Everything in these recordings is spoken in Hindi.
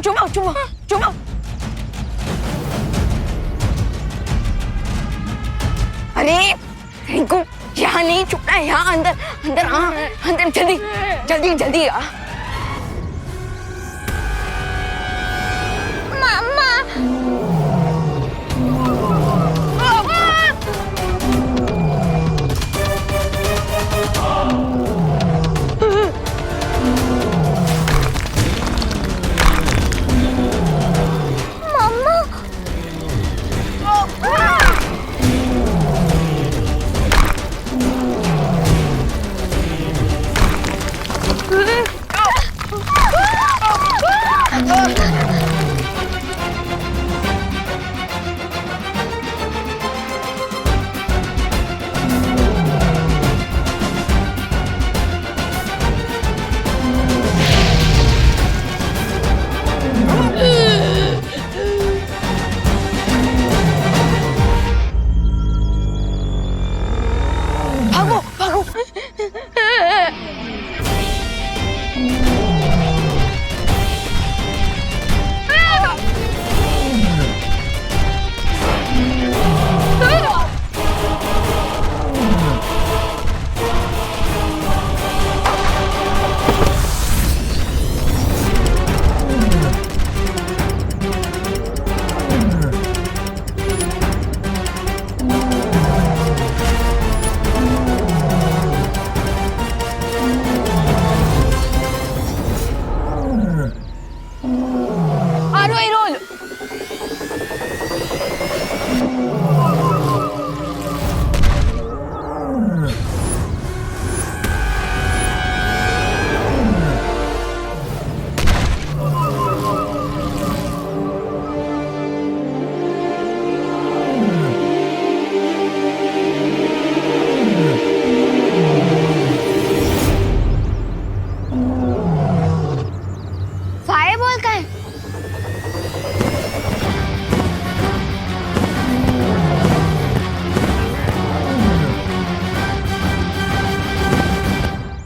चुपाओ चुपाओ चुपाओ। अरे इनको यहाँ नहीं छुपना है, यहाँ अंदर अंदर आ, अंदर जल्दी जल्दी जल्दी आ। मम्मा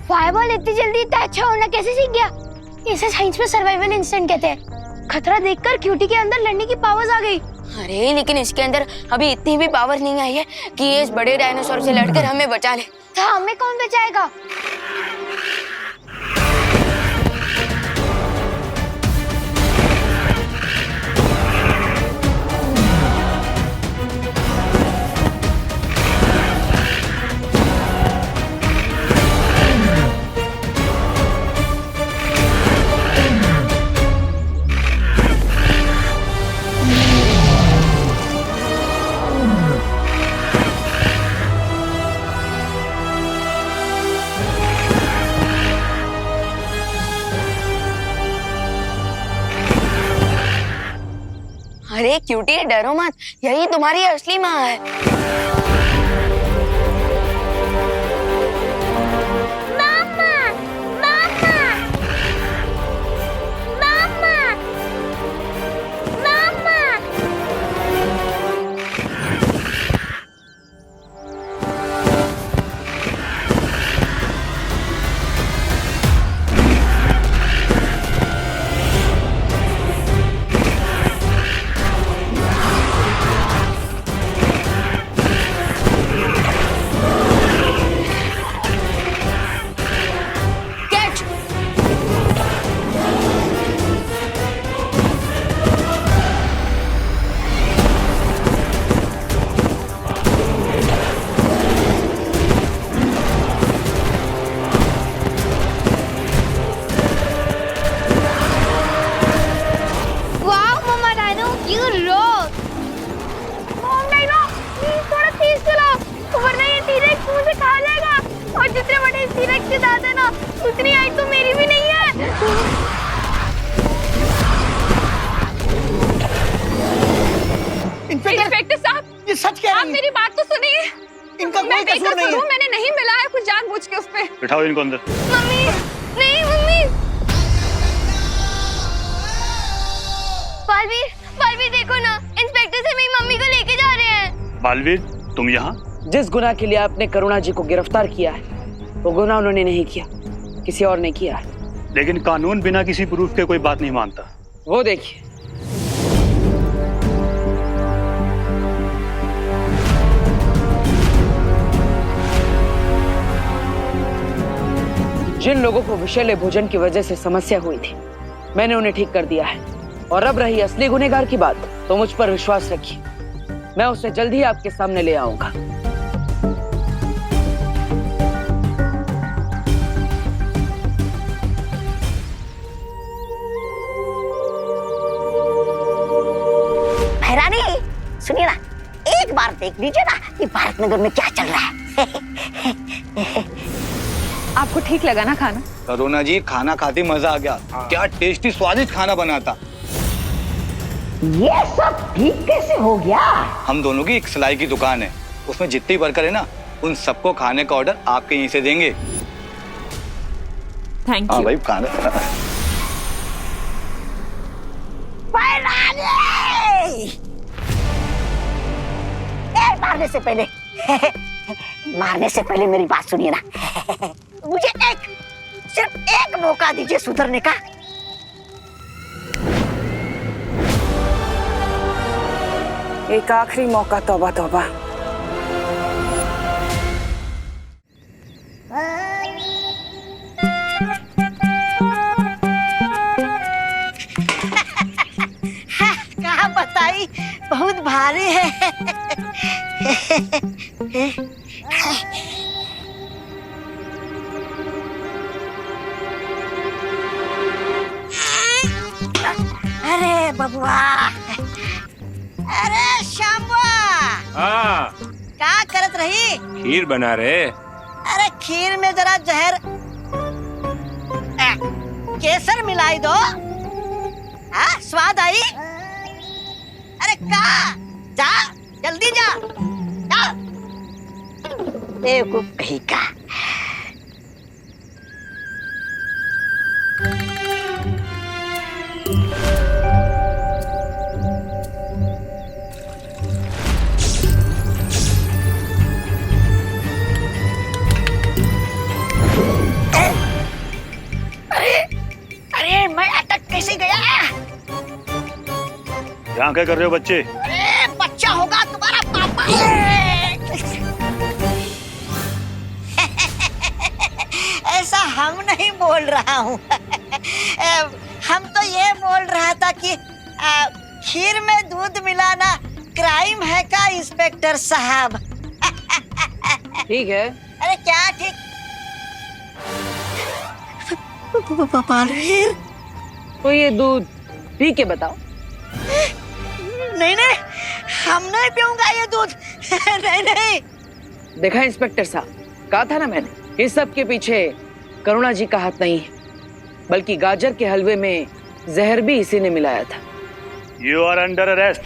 फायरबॉल इतनी जल्दी इतना अच्छा होना कैसे सीख गया? इसे साइंस में सर्वाइवल इंस्टेंट कहते हैं। खतरा देखकर क्यूटी के अंदर लड़ने की पावर्स आ गई। अरे लेकिन इसके अंदर अभी इतनी भी पावर नहीं आई है कि ये इस बड़े डायनासोर से लड़कर हमें बचा ले। तो हमें कौन बचाएगा? अरे क्यूटी डरो मत, यही तुम्हारी असली माँ है। मामा, मामा, मामा, मामा। जितने बड़े टीरेक्स के दांत है ना, उतनी हाइट तो मेरी भी नहीं है। इंस्पेक्टर साहब, ये सच कह रही आप है। मेरी बात तो सुनिए। इनका कोई कसूर नहीं है। मैंने नहीं मिलाया कुछ जानबूझ के उस पे। बिठाओ इनको अंदर। मम्मी, नहीं मम्मी। बालवीर, बालवीर देखो ना, इंस्पेक्टर से मेरी मम्मी को लेके जा रहे हैं। बालवीर, तुम यहाँ? जिस गुनाह के लिए आपने करुणा जी को गिरफ्तार किया है, वो गुनाह उन्होंने नहीं किया, किसी और ने किया है। लेकिन कानून बिना किसी प्रूफ के कोई बात नहीं मानता। वो देखिए। जिन लोगों को विषैले भोजन की वजह से समस्या हुई थी, मैंने उन्हें ठीक कर दिया है। और अब रही असली गुनहगार की बात, तो मुझ पर विश्वास रखिए, मैं उसे जल्द ही आपके सामने ले आऊंगा। भैरानी, सुनिए ना, एक बार देख लीजिए ना कि भारत नगर में क्या चल रहा है। आपको ठीक लगा ना खाना? करुणा जी, खाना खाते मजा आ गया। क्या टेस्टी स्वादिष्ट खाना बना था। ये सब ठीक कैसे हो गया? हम दोनों की एक सिलाई की दुकान है, उसमें जितनी वर्कर है ना, उन सबको खाने का ऑर्डर आपके यहीं से देंगे। थैंक हाँ यू। भाई, खाना। मारने से पहले मेरी बात सुनिए ना। मुझे सिर्फ एक मौका दीजिए सुधरने का। एक आखिरी मौका, तौबा तौबा। कहाँ बताई, बहुत भारी है। अरे बबुआ, अरे शामुआ, हाँ, क्या करत रही? खीर बना रहे। अरे खीर में जरा जहर केसर मिलाई दो। हाँ, स्वाद आई। अरे का, जा जल्दी जा, जा। बेवकूफ कहीं का। अरे मैं अटक कैसे गया? यहाँ क्या कर रहे हो बच्चे? अरे बच्चा होगा तुम्हारा पापा। ऐसा हम नहीं बोल रहा हूँ। हम तो ये बोल रहा था कि खीर में दूध मिलाना क्राइम है का इंस्पेक्टर साहब? ठीक है। अरे क्या ठीक? बालवीर, तो ये दूध पी के बताओ। नहीं नहीं, हम नहीं पीऊंगा ये दूध। नहीं नहीं। देखा इंस्पेक्टर साहब, कहा था ना मैंने, इस सब के पीछे करुणा जी का हाथ नहीं है, बल्कि गाजर के हलवे में जहर भी इसी ने मिलाया था। You are under arrest.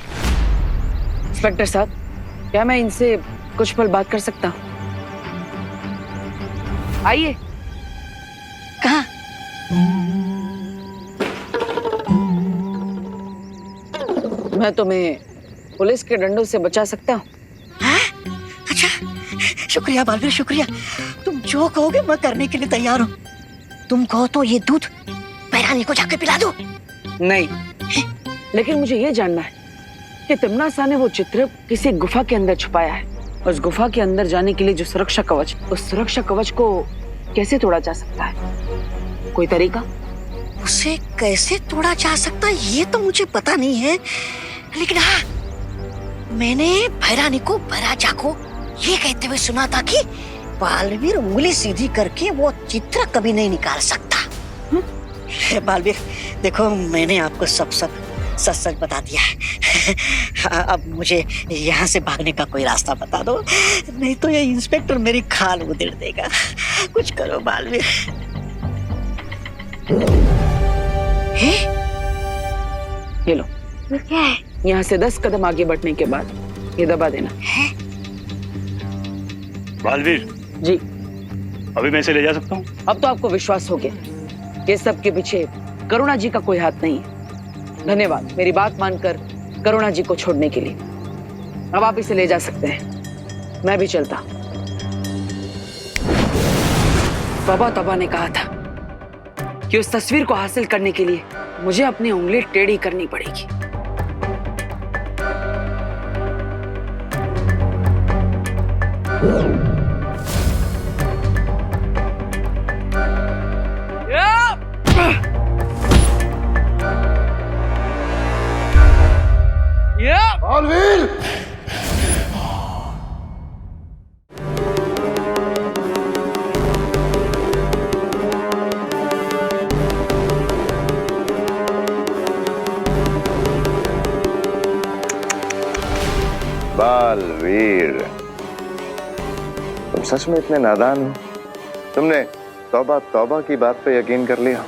Inspector साहब, क्या मैं इनसे कुछ पल बात कर सकता हूँ? आइए। कहाँ? मैं तुम्हें पुलिस के डंडों से बचा सकता हूँ। अच्छा, शुक्रिया बालवीर, शुक्रिया। तुम जो कहोगे मैं करने के लिए तैयार हूँ। तुम कहो तो ये दूध भैरानी को जाके पिला दो। नहीं, लेकिन मुझे ये जानना है कि तिम्नासा ने वो चित्र किसी गुफा के अंदर छुपाया है। उस गुफा के अंदर जाने के लिए जो सुरक्षा कवच, उस सुरक्षा कवच को कैसे तोड़ा जा सकता है? कोई तरीका? उसे कैसे तोड़ा जा सकता है ये तो मुझे पता नहीं है, लेकिन हाँ, मैंने भैरानी को भैराजा को ये कहते हुए सुना था कि बालवीर उंगली सीधी करके वो चित्र कभी नहीं निकाल सकता। बालवीर देखो, मैंने आपको सब सच सच बता दिया है। अब मुझे यहाँ से भागने का कोई रास्ता बता दो, नहीं तो ये इंस्पेक्टर मेरी खाल उधेड़ देगा। कुछ करो बालवीर। ये लो, क्या है? यहाँ से 10 कदम आगे बढ़ने के बाद ये दबा देना। बालवीर जी। अभी मैं इसे ले जा सकता हूँ? अब तो आपको विश्वास हो गया कि सब के पीछे करुणा जी का कोई हाथ नहीं है। धन्यवाद मेरी बात मानकर करुणा जी को छोड़ने के लिए। अब आप इसे ले जा सकते हैं, मैं भी चलता। बाबा तबा ने कहा था कि उस तस्वीर को हासिल करने के लिए मुझे अपनी उंगली टेढ़ी करनी पड़ेगी। बालवीर! बालवीर, तुम सच में इतने नादान हो? तुमने तौबा तौबा की बात पे यकीन कर लिया।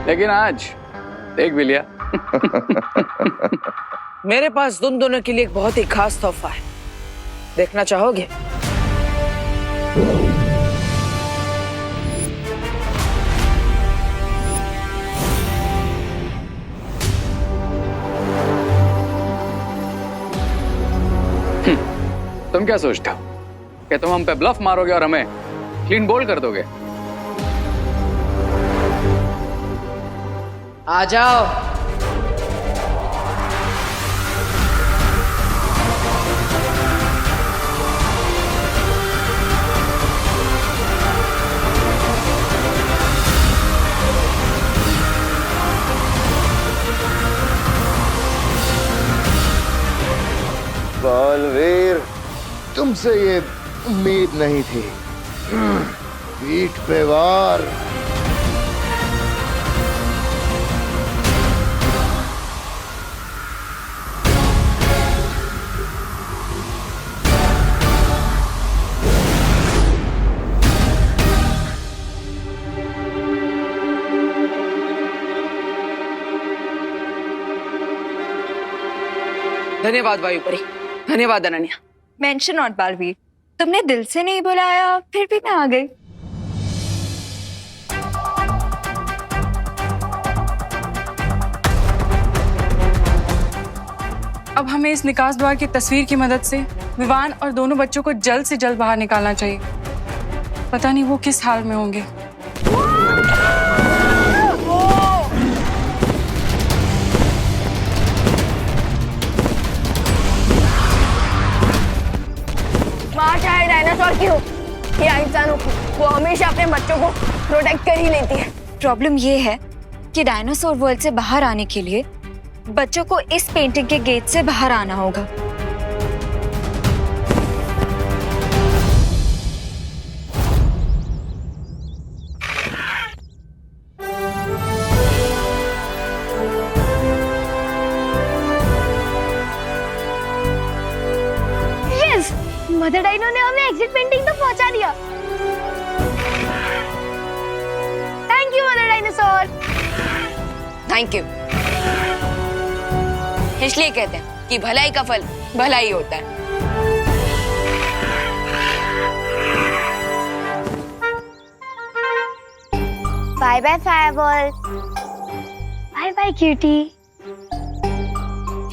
लेकिन आज देख भी लिया। मेरे पास तुम दोनों के लिए एक बहुत ही खास तोहफा है, देखना चाहोगे? तुम क्या सोचते हो कि तुम हम पे ब्लफ मारोगे और हमें क्लीन बोल्ड कर दोगे? आ जाओ। बालवीर, तुमसे ये उम्मीद नहीं थी। पीठ पे वार। धन्यवाद वायुपरी, धन्यवाद अनन्या। मेंशन नॉट बालवीर, तुमने दिल से नहीं बुलाया फिर भी मैं आ गई। अब हमें इस निकास द्वार की तस्वीर की मदद से विवान और दोनों बच्चों को जल्द से जल्द बाहर निकालना चाहिए। पता नहीं वो किस हाल में होंगे। माँ चाहे डायनासोर की हो या इंसानों की, वो हमेशा अपने बच्चों को प्रोटेक्ट कर ही लेती है। प्रॉब्लम ये है कि डायनासोर वर्ल्ड से बाहर आने के लिए बच्चों को इस पेंटिंग के गेट से बाहर आना होगा। यस, मदर डाइनो ने हमें एग्जिट पेंटिंग तो पहुंचा दिया। Thank you mother dinosaur. Thank you. इसलिए कहते हैं कि भलाई का फल भलाई होता है। Bye bye fireball. Bye bye cutie.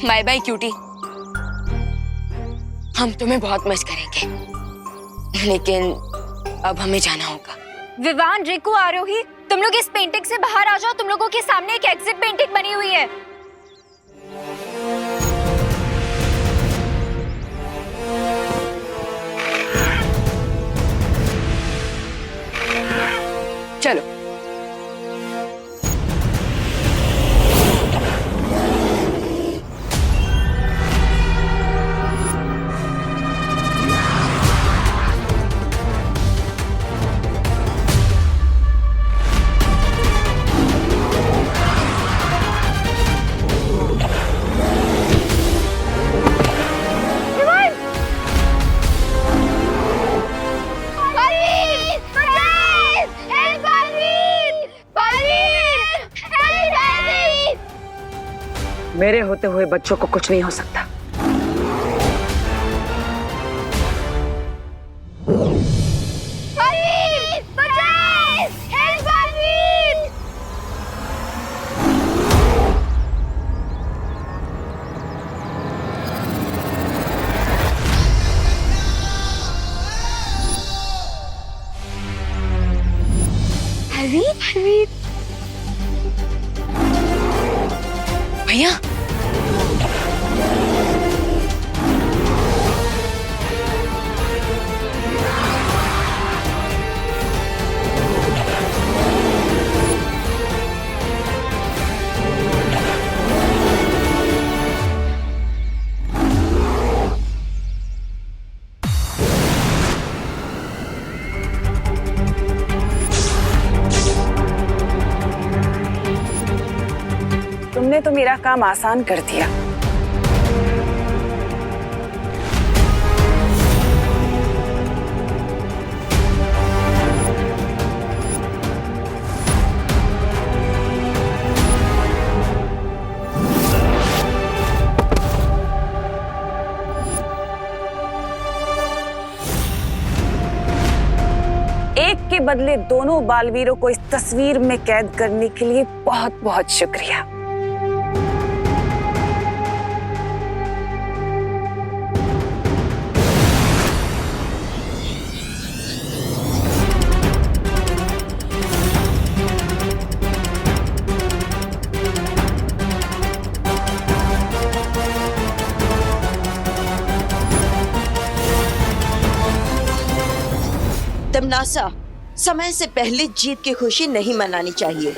Bye bye cutie. हम तुम्हें बहुत मिस करेंगे, लेकिन अब हमें जाना होगा। विवान, रिकू, आरोही, तुम लोग इस पेंटिंग से बाहर आ जाओ। तुम लोगों के सामने एक एग्जिट पेंटिंग बनी हुई है। चलो। मेरे होते हुए बच्चों को कुछ नहीं हो सकता। हरवीर, भैया तुमने तो मेरा काम आसान कर दिया। एक के बदले दोनों बालवीरों को इस तस्वीर में कैद करने के लिए बहुत बहुत शुक्रिया। तमनासा, समय से पहले जीत की खुशी नहीं मनानी चाहिए।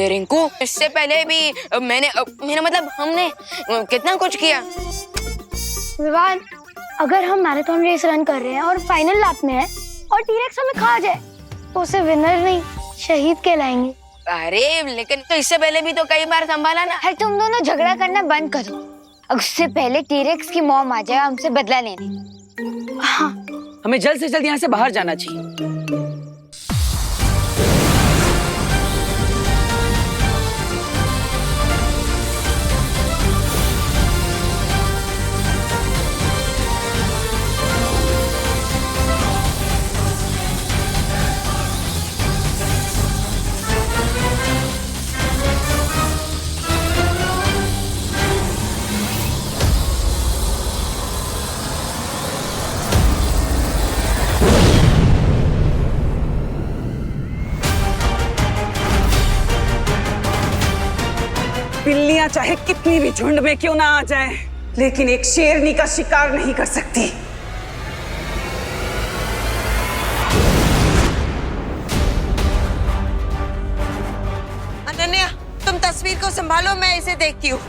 रिंकू, इससे पहले भी मैंने मेरा मतलब हमने कितना कुछ किया। विवान, अगर हम मैराथन रेस रन कर रहे हैं और फाइनल लैप में है और टी-रेक्स हमें खा जाए तो उसे विनर नहीं शहीद कहलाएंगे। अरे लेकिन तो इससे पहले भी तो कई बार संभाला ना। है, तुम दोनों झगड़ा करना बंद करो। उससे पहले टी-रेक्स की मॉम आ जाए हमसे बदला लेने। हाँ, हमें जल्द से जल्द यहाँ से बाहर जाना चाहिए। बिल्लियां चाहे कितनी भी झुंड में क्यों ना आ जाएं, लेकिन एक शेरनी का शिकार नहीं कर सकती। अनन्या, तुम तस्वीर को संभालो, मैं इसे देखती हूँ।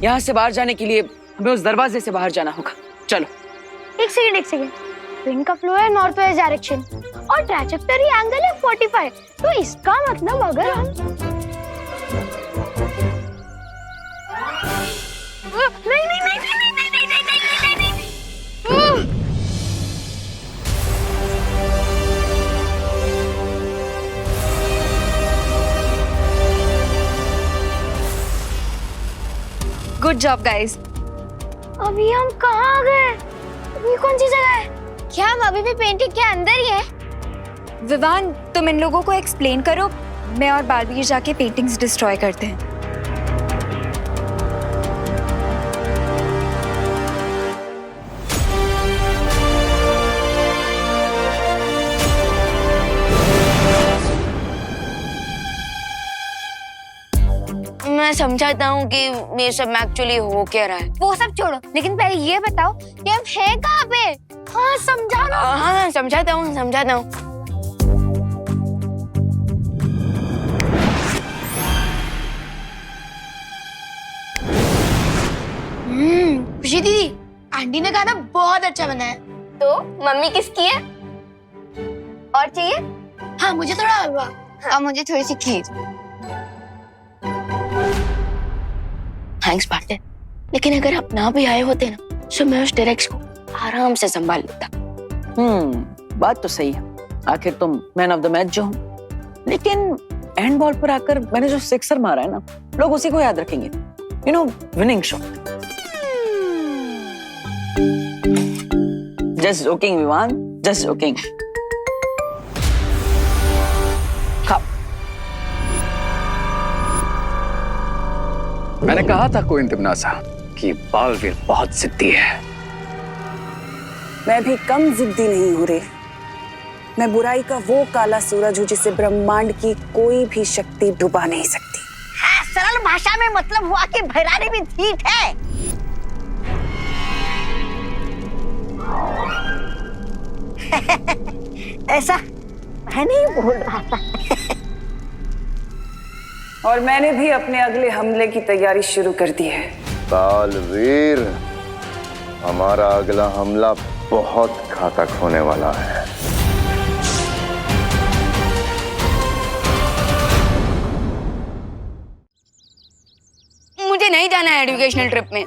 यहाँ से बाहर जाने के लिए हमें उस दरवाजे से बाहर जाना होगा। चलो। एक सेकंड। विंड का फ्लो है नॉर्थ वेस्ट डायरेक्शन और ट्रैजेक्टरी एंगल है 45। तो इसका मतलब अगर हम नहीं। Good job guys. अभी हम कहाँ आ गए? ये कौन सी जगह है? क्या हम अभी भी पेंटिंग के अंदर ही हैं? विवान, तुम इन लोगों को एक्सप्लेन करो, मैं और बालवीर जाके पेंटिंग्स डिस्ट्रॉय करते हैं। मैं समझाता हूँ कि ये सब एक्चुअली हो क्या रहा है। वो सब छोड़ो, लेकिन पहले ये बताओ कि हम हैं कहाँ पे? हाँ समझा ना। हाँ समझाता हूँ। खुशी दीदी, आंटी ने खाना बहुत अच्छा बना है। तो मम्मी किसकी है? और चाहिए? हाँ, मुझे थोड़ा हलवा। और मुझे थोड़ी सी खीर। थैंक्स पार्टनर, लेकिन अगर आप ना भी आए होते ना तो मैं उस डायरेक्ट को आराम से संभाल लेता। बात तो सही है। आखिर तुम मैन ऑफ द मैच जो हो, लेकिन एंड बॉल पर आकर मैंने जो सिक्सर मारा है ना, लोग उसी को याद रखेंगे। You know, winning shot. Just joking Vivaan, just joking. मैंने कहा था कोई तिमनासा कि बालवीर बहुत जिद्दी है। मैं भी कम जिद्दी नहीं हूँ रे। मैं बुराई का वो काला सूरज हूँ जिसे ब्रह्मांड की कोई भी शक्ति डुबा नहीं सकती। हाँ, सरल भाषा में मतलब हुआ कि भैरानी भी ठीक है। ऐसा मैं नहीं बोल रहा था। और मैंने भी अपने अगले हमले की तैयारी शुरू कर दी है। बालवीर, हमारा अगला हमला बहुत घातक होने वाला है। मुझे नहीं जाना है एजुकेशनल ट्रिप में।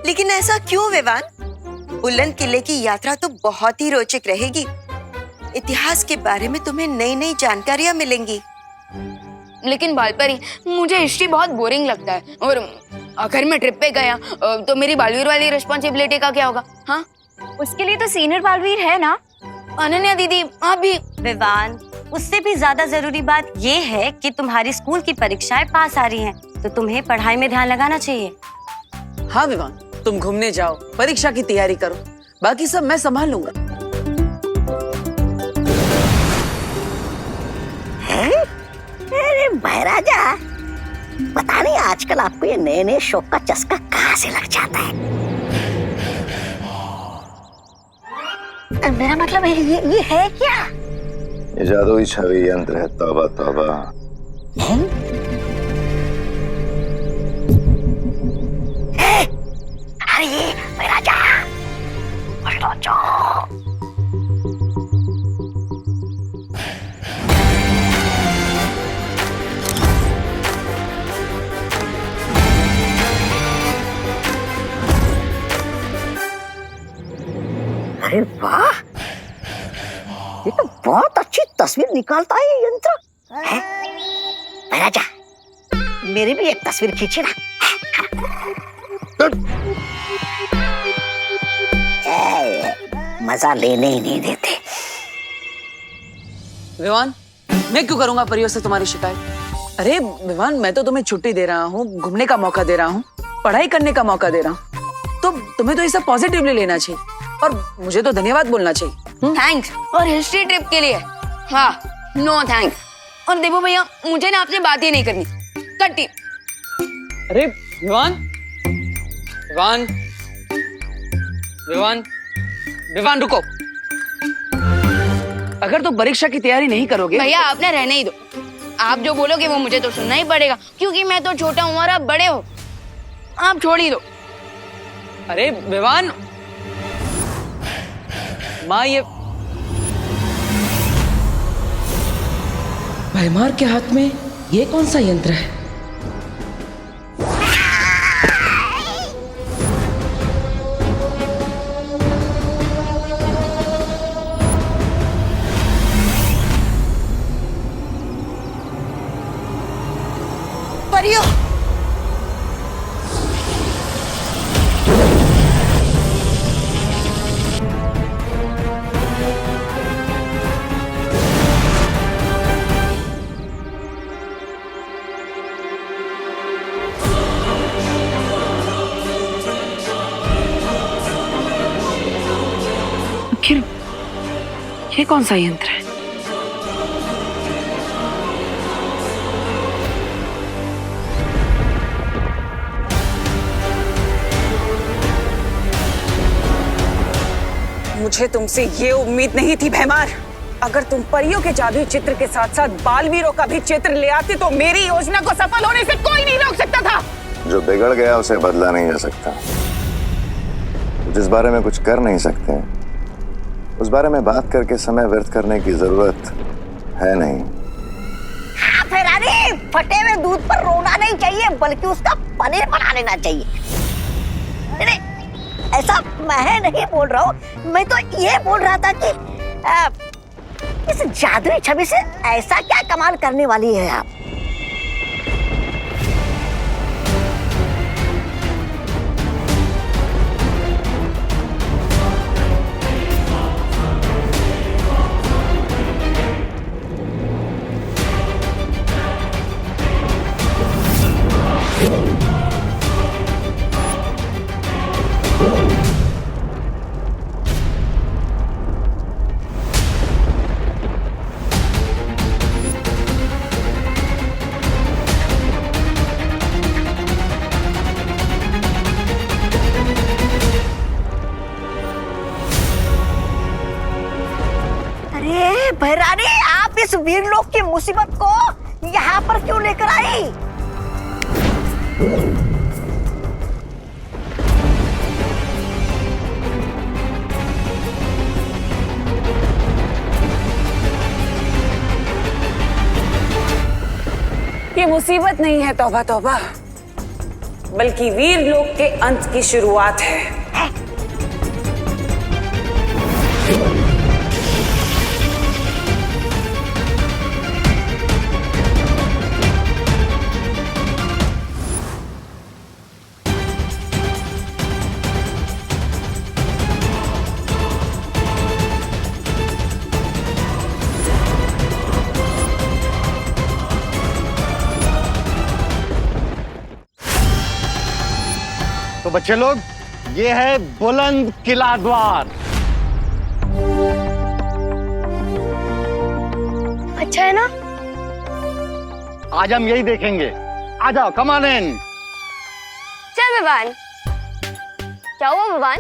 लेकिन ऐसा क्यों विवान? बुलंद किले की यात्रा तो बहुत ही रोचक रहेगी। इतिहास के बारे में तुम्हें नई नई जानकारियां मिलेंगी। लेकिन बालपरी, मुझे हिस्ट्री बहुत बोरिंग लगता है, और अगर मैं ट्रिप पे गया तो मेरी बालवीर वाली रिस्पॉन्सिबिलिटी का क्या होगा? हाँ, उसके लिए तो सीनियर बालवीर है ना। अनन्या दीदी, आप भी। विवान, उससे भी ज्यादा जरूरी बात ये है कि तुम्हारी स्कूल की परीक्षाएं पास आ रही हैं, तो तुम्हें पढ़ाई में ध्यान लगाना चाहिए। हाँ विवान, तुम घूमने जाओ, परीक्षा की तैयारी करो, बाकी सब मैं संभाल लूंगा। अरे भैराजा, पता नहीं आजकल आपको ये नए नए शौक का चस्का कहाँ से लग जाता है। मेरा मतलब है ये है क्या? ये जादुई छवि यंत्र है। तौबा तौबा। अरे ये भैराजा, अरे वाह, ये तो बहुत अच्छी तस्वीर निकालता है ये यंत्र। भैराजा, मेरी भी एक तस्वीर खींची ना। मजा लेने ही नहीं देते। विवान, मैं क्यों करूंगा परियों से तुम्हारी शिकायत? अरे विवान, मैं तो तुम्हें छुट्टी दे रहा हूँ, घूमने का मौका दे रहा हूँ, पढ़ाई करने का मौका दे रहा हूँ, तो तुम्हें तो ये सब पॉजिटिवली लेना चाहिए और मुझे तो धन्यवाद बोलना चाहिए। थैंक्स। और हिस्ट्री ट्रिप के लिए हाँ, नो थैंक्स। और देखो भैया, मुझे ना आपसे बात ही नहीं करनी, कट्टी। अरे विवान, विवान, विवान, विवान रुको। अगर तुम परीक्षा की तैयारी नहीं करोगे भैया, आपने रहने ही दो। आप जो बोलोगे वो मुझे तो सुनना ही पड़ेगा, क्योंकि मैं तो छोटा हूँ और आप बड़े हो। आप छोड़ ही दो। अरे विवान, माँ, ये भैमार के हाथ में ये कौन सा यंत्र है? परियो, आखिर ये कौन सा यंत्र है? मुझे तुमसे ये उम्मीद नहीं थी भैमार। अगर तुम परियों के जादुई चित्र के साथ साथ बालवीरों का भी चित्र ले आते तो मेरी योजना को सफल होने से कोई नहीं रोक सकता था। जो बिगड़ गया उसे बदला नहीं जा सकता। जिस बारे में कुछ कर नहीं सकते उस बारे में बात करके समय व्यर्थ करने की जरूरत है नहीं। हाँ फिरानी, फटे हुए दूध पर रोना नहीं चाहिए बल्कि उसका पनीर बना लेना चाहिए। नहीं, ऐसा मैं नहीं बोल रहा हूँ, मैं तो ये बोल रहा था कि इस जादुई छवि से ऐसा क्या कमाल करने वाली है आप। भैरानी, आप इस वीरलोक की मुसीबत को यहाँ पर क्यों लेकर आई? ये मुसीबत नहीं है तौबा तौबा, बल्कि वीरलोक के अंत की शुरुआत है। तो बच्चे लोग, ये है बुलंद किला द्वार। अच्छा है ना? आज हम यही देखेंगे। आ जाओ, कम ऑन इन। चल विवान। क्या हुआ विवान?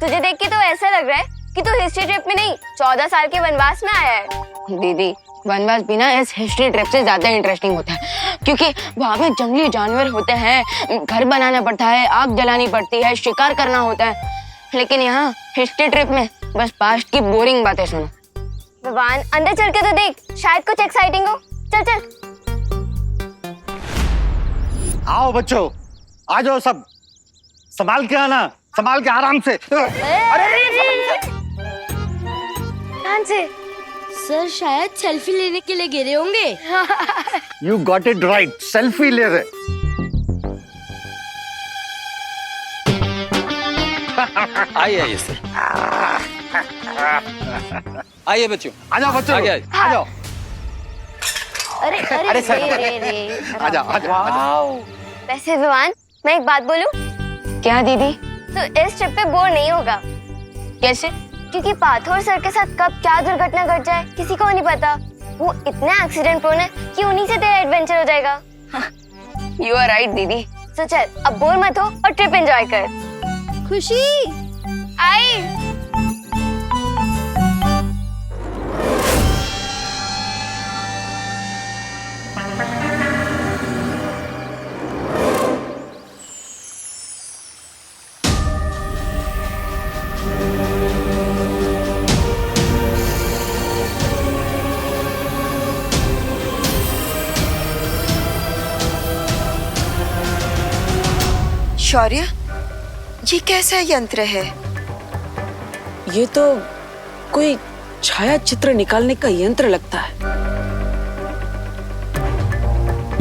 तुझे देख के तो ऐसा लग रहा है कि तू हिस्ट्री ट्रिप में नहीं 14 साल के वनवास में आया है। दीदी, वनवास भी ना इस हिस्ट्री ट्रिप से ज्यादा इंटरेस्टिंग होता है, क्योंकि वहाँ पे जंगली जानवर होते हैं, घर बनाना पड़ता है, आग जलानी पड़ती है, शिकार करना होता है। लेकिन यहाँ हिस्ट्री ट्रिप में बस पास्ट की बोरिंग बातें सुनो। विवान, अंदर चल के तो देख, शायद कुछ एक्साइटिंग हो। चल चल। आओ बच्चों, आ जाओ सब। संभाल के आना, संभाल के आराम से। ध्यान से। सर शायद सेल्फी लेने के लिए गिरे होंगे। You got it right, selfie ले रहे। आइए आइए सर, आइए बच्चों। आ जाओ बच्चों, आगे आ जाओ। अरे अरे रे। आ जाओ, आ जाओ। वैसे विवान, मैं एक बात बोलूं? क्या दीदी? तो इस ट्रिप पे बोर नहीं होगा। कैसे? क्योंकि पाथोर सर के साथ कब क्या दुर्घटना घट जाए किसी को नहीं पता। वो इतने एक्सीडेंट प्रोन है कि उन्हीं से तेरा एडवेंचर हो जाएगा। यू आर राइट दीदी। तो चल, अब बोर मत हो और ट्रिप एंजॉय कर। खुशी आई। शौर्य, ये कैसा यंत्र है? ये तो कोई छाया चित्र निकालने का यंत्र लगता है।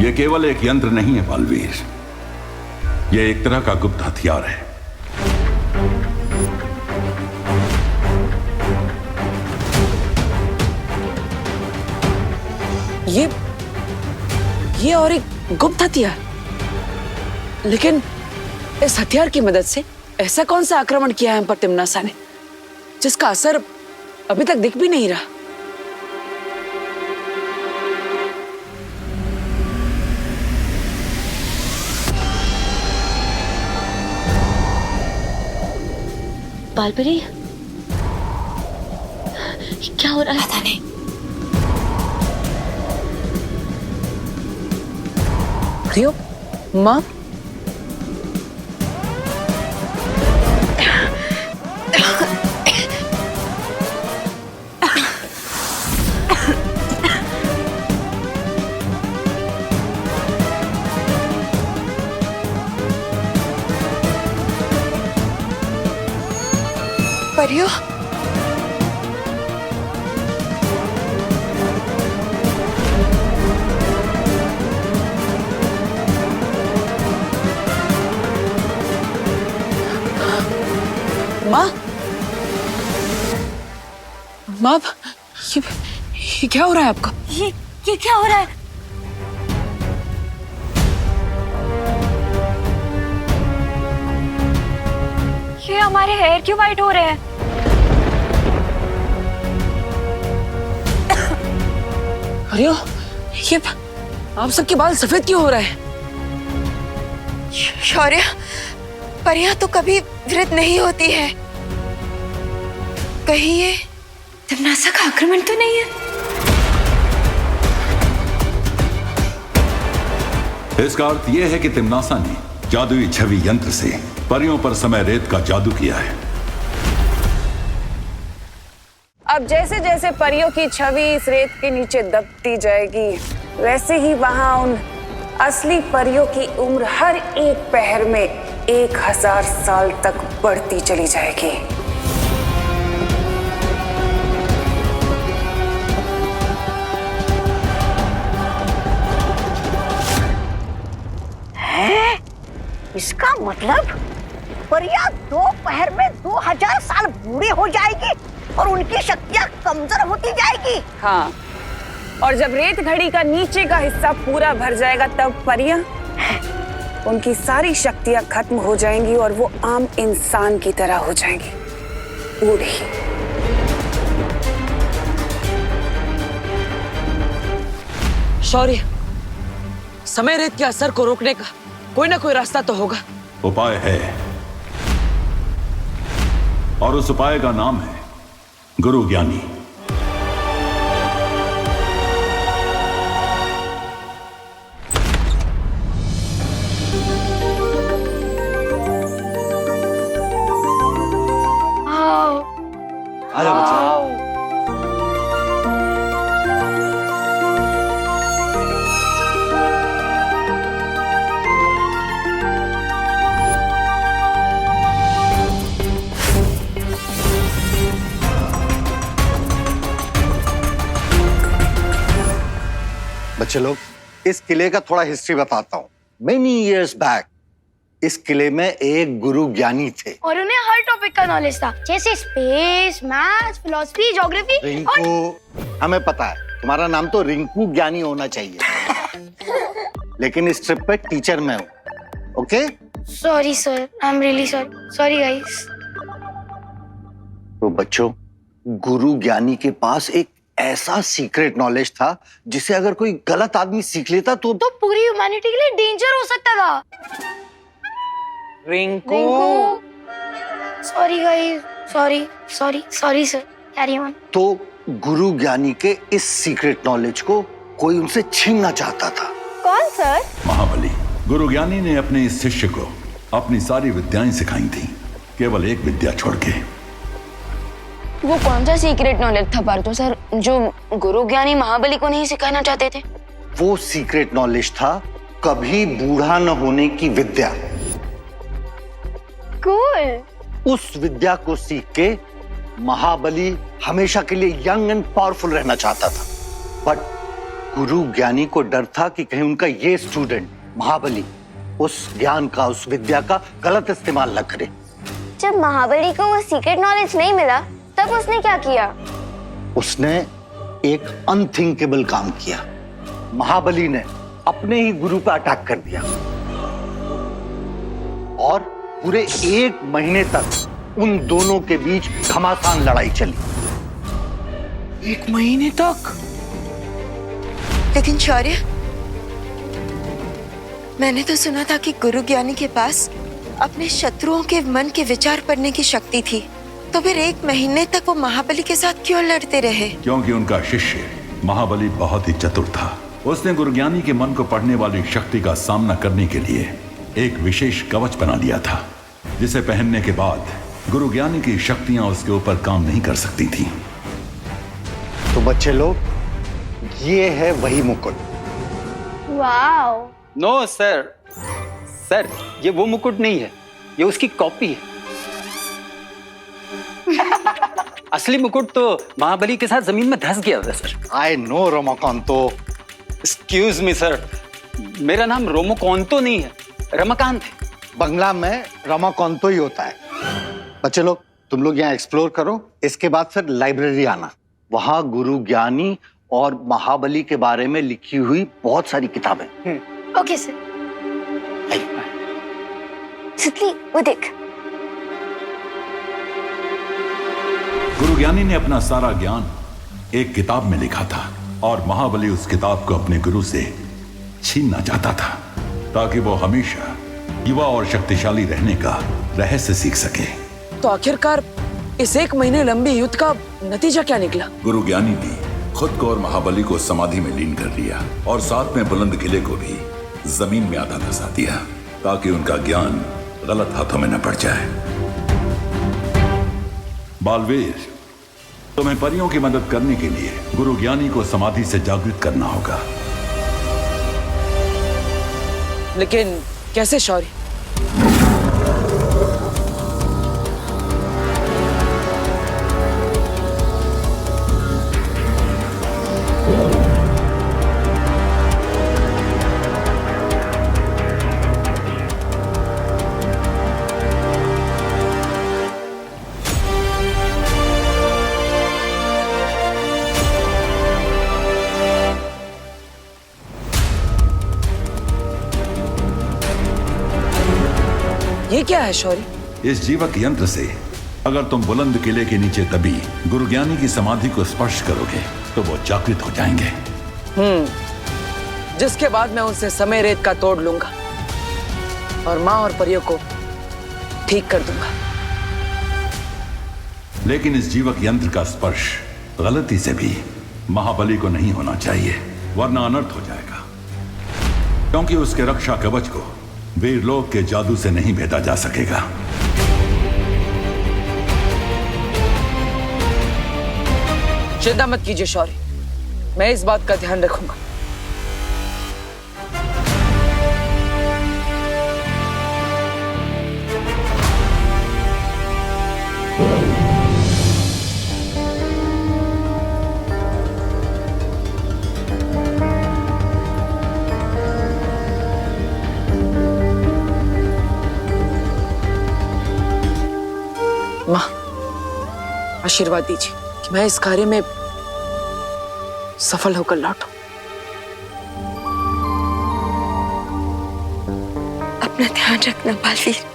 ये केवल एक यंत्र नहीं है बालवीर, ये एक तरह का गुप्त हथियार है। ये और एक गुप्त हथियार। लेकिन इस हथियार की मदद से ऐसा कौन सा आक्रमण किया है हम पर तिम्नासा ने, जिसका असर अभी तक दिख भी नहीं रहा? बालपरी, क्या हो रहा है? पता नहीं। रियो, माँ, परियो, माँ, माँ, ये क्या हो रहा है आपका? ये क्या हो रहा है? ये हमारे हेयर क्यों वाइट हो रहे हैं? रियो, ये आप सबके बाल सफेद क्यों हो रहे हैं? शौर्य, परियां तो कभी वृद्ध नहीं होती है। कहीं ये तिम्नासा का आक्रमण तो नहीं है? इसका अर्थ यह है कि तिम्नासा ने जादुई छवि यंत्र से परियों पर समय रेत का जादू किया है। अब जैसे जैसे परियों की छवि इस रेत के नीचे दबती जाएगी, वैसे ही वहां उन असली परियों की उम्र हर एक पहर में 1000 साल तक बढ़ती चली जाएगी। है? इसका मतलब परियां दोपहर में 2000 साल बूढ़ी हो जाएगी और उनकी शक्तियां कमजोर होती जाएगी। हाँ, और जब रेत घड़ी का नीचे का हिस्सा पूरा भर जाएगा तब परियां, उनकी सारी शक्तियां खत्म हो जाएंगी और वो आम इंसान की तरह हो जाएंगी, बूढ़ी। शौर्य, समय रेत के असर को रोकने का कोई ना कोई रास्ता तो होगा। उपाय है, और उस उपाय का नाम है गुरु ज्ञानी। आ जाओ बच्चे। बच्चे लोग, इस किले का थोड़ा हिस्ट्री बताता हूँ। मेनी इयर्स बैक इस किले में एक गुरु ज्ञानी थे और उन्हें हर टॉपिक का नॉलेज था, जैसे space, maths, philosophy, geography. Rinku, हमें पता है तुम्हारा नाम तो रिंकू ज्ञानी होना चाहिए, लेकिन इस ट्रिप पे टीचर मैं हूँ। Okay? Sorry sir, I am really sorry. Sorry guys. तो बच्चों, गुरु ज्ञानी के पास एक ऐसा सीक्रेट नॉलेज था जिसे अगर कोई गलत आदमी सीख लेता तो पूरी ह्यूमैनिटी के लिए डेंजर हो सकता था। Rinku, sorry guys, sorry sorry sorry sir, carry on. तो गुरु ज्ञानी के इस सीक्रेट नॉलेज को कोई उनसे छीनना चाहता था। कौन सर? महाबली। गुरु ज्ञानी ने अपने इस शिष्य को अपनी सारी विद्याएं सिखाई थी, केवल एक विद्या छोड़ के। वो कौन सा सीक्रेट नॉलेज था पार्थो सर जो गुरु ज्ञानी महाबली को नहीं सिखाना चाहते थे? वो सीक्रेट नॉलेज था कभी बूढ़ा न होने की विद्या। कूल। उस विद्या को सीख के महाबली हमेशा के लिए यंग एंड पावरफुल रहना चाहता था, बट गुरु ज्ञानी को डर था कि कहीं उनका ये स्टूडेंट महाबली उस ज्ञान का, उस विद्या का गलत इस्तेमाल न करे। जब महाबली को वो सीक्रेट नॉलेज नहीं मिला तब उसने क्या किया? उसने एक अनथिंकेबल काम किया। महाबली ने अपने ही गुरु पर अटैक कर दिया और पूरे 1 महीने तक उन दोनों के बीच घमासान लड़ाई चली। 1 महीने तक? लेकिन शौर्य, मैंने तो सुना था कि गुरु ज्ञानी के पास अपने शत्रुओं के मन के विचार पढ़ने की शक्ति थी। तो फिर 1 महीने तक वो महाबली के साथ क्यों लड़ते रहे? क्योंकि उनका शिष्य महाबली बहुत ही चतुर था। उसने गुरुज्ञानी के मन को पढ़ने वाली शक्ति का सामना करने के लिए एक विशेष कवच बना लिया था, जिसे पहनने के बाद गुरुज्ञानी की शक्तियां उसके ऊपर काम नहीं कर सकती थी। तो बच्चे लोग, ये है वही मुकुट। वाओ। नो सर, सर ये वो मुकुट नहीं है, ये उसकी कॉपी है। असली मुकुट तो महाबली के साथ जमीन में धंस गया था sir. I know Ramakanto. Excuse me sir, मेरा नाम रोमोकांतो नहीं है, रमाकांत है। बंगला में रमाकांतो ही होता है। बच्चे लोग, तुम लोग यहाँ एक्सप्लोर करो, इसके बाद फिर लाइब्रेरी आना। वहां गुरु ज्ञानी और महाबली के बारे में लिखी हुई बहुत सारी किताबें। Okay sir. तितली, वो देख। गुरुज्ञानी ने अपना सारा ज्ञान एक किताब में लिखा था और महाबली उस किताब को अपने गुरु से छीनना चाहता था, ताकि वो हमेशा युवा और शक्तिशाली रहने का रहस्य सीख सके। तो आखिरकार इस 1 महीने लंबे युद्ध का नतीजा क्या निकला? गुरुज्ञानी ने खुद को और महाबली को समाधि में लीन कर लिया और साथ में बुलंद किले को भी जमीन में आधा धंसा दिया, ताकि उनका ज्ञान गलत हाथों में न पड़ जाए। बालवीर, तुम्हें परियों की मदद करने के लिए गुरुज्ञानी को समाधि से जागृत करना होगा। लेकिन कैसे शौर्य? ये क्या है शौर्य? इस जीवक यंत्र से अगर तुम बुलंद किले के नीचे दबी गुरुज्ञानी की समाधि को स्पर्श करोगे तो वो जागृत हो जाएंगे। जिसके बाद मैं उनसे समय रेत का तोड़ लूंगा और माँ और परियों को ठीक कर दूंगा। लेकिन इस जीवक यंत्र का स्पर्श गलती से भी महाबली को नहीं होना चाहिए, वरना अनर्थ हो जाएगा, क्योंकि उसके रक्षा कवच को वीरलोक के जादू से नहीं भेदा जा सकेगा। चिंता मत कीजिए शौर्य, मैं इस बात का ध्यान रखूंगा। माँ, आशीर्वाद दीजिए कि मैं इस कार्य में सफल होकर लौटूं। अपना ध्यान रखना बालवीर।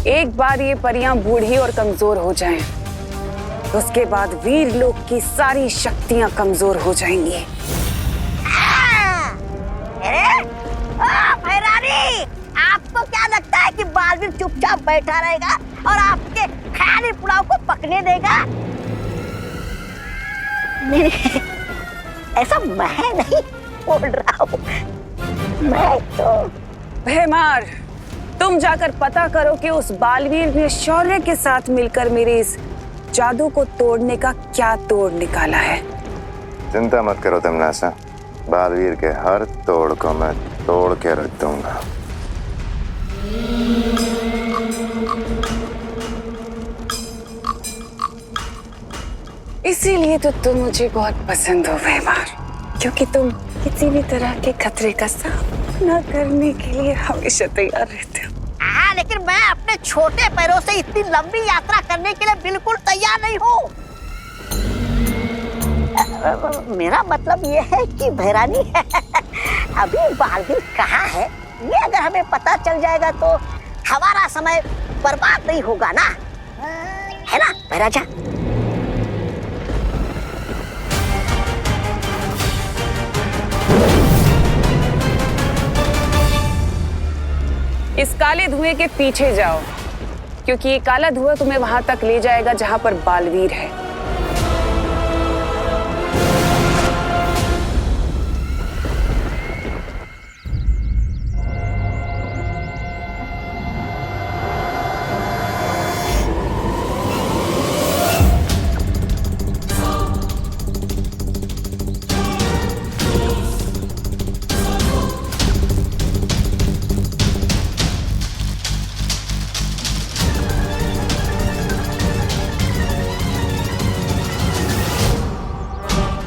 एक बार ये परियां बूढ़ी और कमजोर हो जाएं, उसके बाद वीर लोक की सारी शक्तियां कमजोर हो जाएंगी। भैरानी, आपको क्या लगता है कि बालवीर चुपचाप बैठा रहेगा और आपके ख्याली पुलाव को पकने देगा? नहीं, ऐसा मैं नहीं बोल रहा हूँ। मैं तो भैमार, तुम जाकर पता करो कि उस बालवीर ने शौर्य के साथ मिलकर मेरे इस जादू को तोड़ने का क्या तोड़ निकाला है। चिंता मत करो तमन्नासा, बालवीर के हर तोड़ को मैं तोड़ के रख दूंगा। इसीलिए तो तुम मुझे बहुत पसंद हो भैमार। क्योंकि तुम किसी भी तरह के खतरे का सामना करने के लिए हमेशा तैयार रहते हो। हाँ, लेकिन मैं अपने छोटे पैरों से इतनी लंबी यात्रा करने के लिए बिल्कुल तैयार नहीं हूँ। मेरा मतलब ये है कि भैरानी अभी बालवीर कहाँ है, ये अगर हमें पता चल जाएगा तो हमारा समय बर्बाद नहीं होगा ना, है ना भैराजा? इस काले धुएं के पीछे जाओ, क्योंकि ये काला धुआं तुम्हें वहां तक ले जाएगा जहां पर बालवीर है।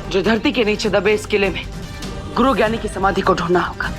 जो धरती के नीचे दबे इस किले में गुरु ज्ञानी की समाधि को ढूंढना होगा।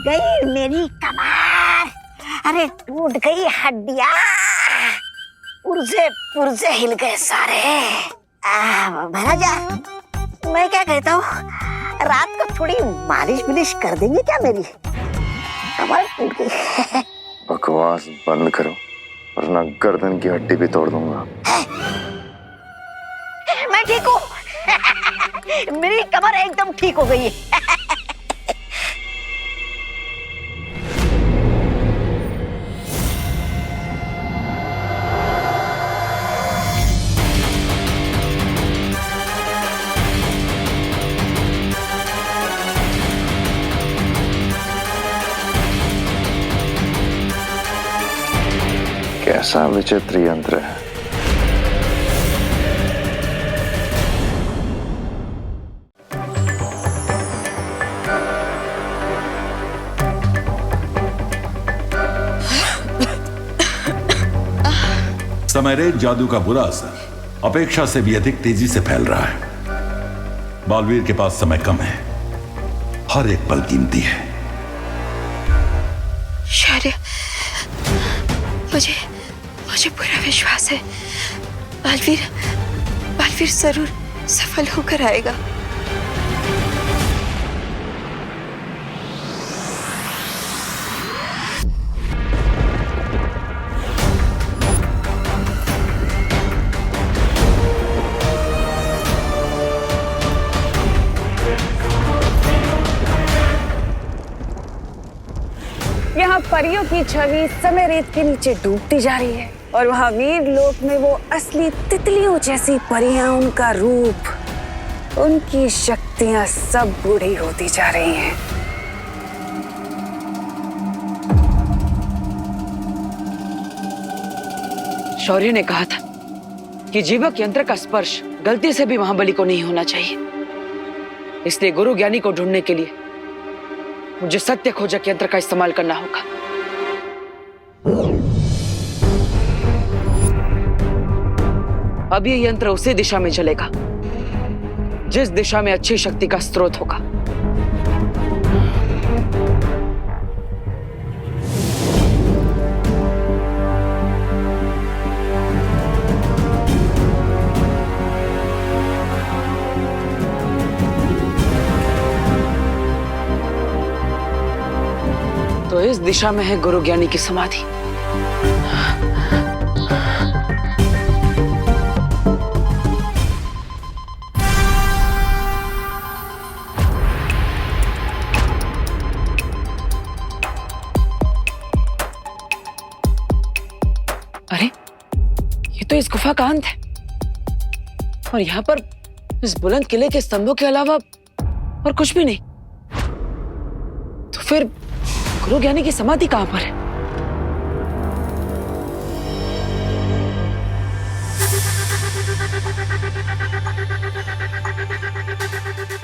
गई मेरी कमर, अरे टूट गई हड्डियां, पुर्जे पुर्जे हिल गए सारे। महाराजा, मैं क्या कहता हूँ, रात को थोड़ी मालिश बिलिश कर देंगे क्या मेरी? कमर टूट गई। बकवास बंद करो वरना गर्दन की हड्डी भी तोड़ दूंगा। मैं ठीक हूँ, मेरी कमर एकदम ठीक हो गई है। कैसा विचित्र यंत्र है। समयरेज जादू का बुरा असर अपेक्षा से भी अधिक तेजी से फैल रहा है। बालवीर के पास समय कम है, हर एक पल कीमती है। शौर्य, मुझे पूरा विश्वास है बालवीर जरूर सफल होकर आएगा। यहाँ परियों की छवि समय रेत के नीचे डूबती जा रही है और वहाँ वीर लोक में वो असली तितलियों जैसी परियां, उनका रूप, उनकी शक्तियां सब बूढ़ी होती जा रही हैं। शौर्य ने कहा था कि जीवक यंत्र का स्पर्श गलती से भी महाबली को नहीं होना चाहिए, इसलिए गुरु ज्ञानी को ढूंढने के लिए मुझे सत्य खोजक यंत्र का इस्तेमाल करना होगा। अब ये यंत्र उसी दिशा में चलेगा जिस दिशा में अच्छी शक्ति का स्रोत होगा। इस दिशा में है गुरु ज्ञानी की समाधि। अरे ये तो इस गुफा का अंत है और यहाँ पर इस बुलंद किले के स्तंभों के अलावा और कुछ भी नहीं। तो फिर गुरु ज्ञानी की समाधि कहां पर है?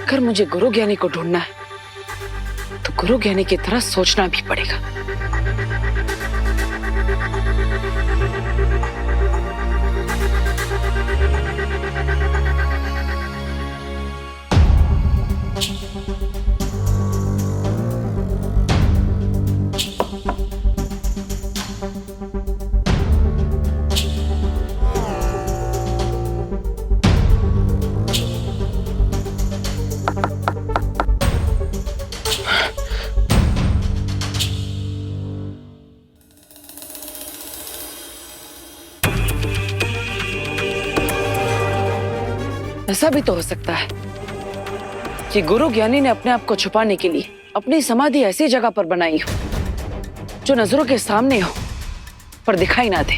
अगर मुझे गुरु ज्ञानी को ढूंढना है तो गुरु ज्ञानी की तरह सोचना भी पड़ेगा। ऐसा भी तो हो सकता है कि गुरु ज्ञानी ने अपने आप को छुपाने के लिए अपनी समाधि ऐसी जगह पर बनाई हो जो नजरों के सामने हो पर दिखाई ना दे।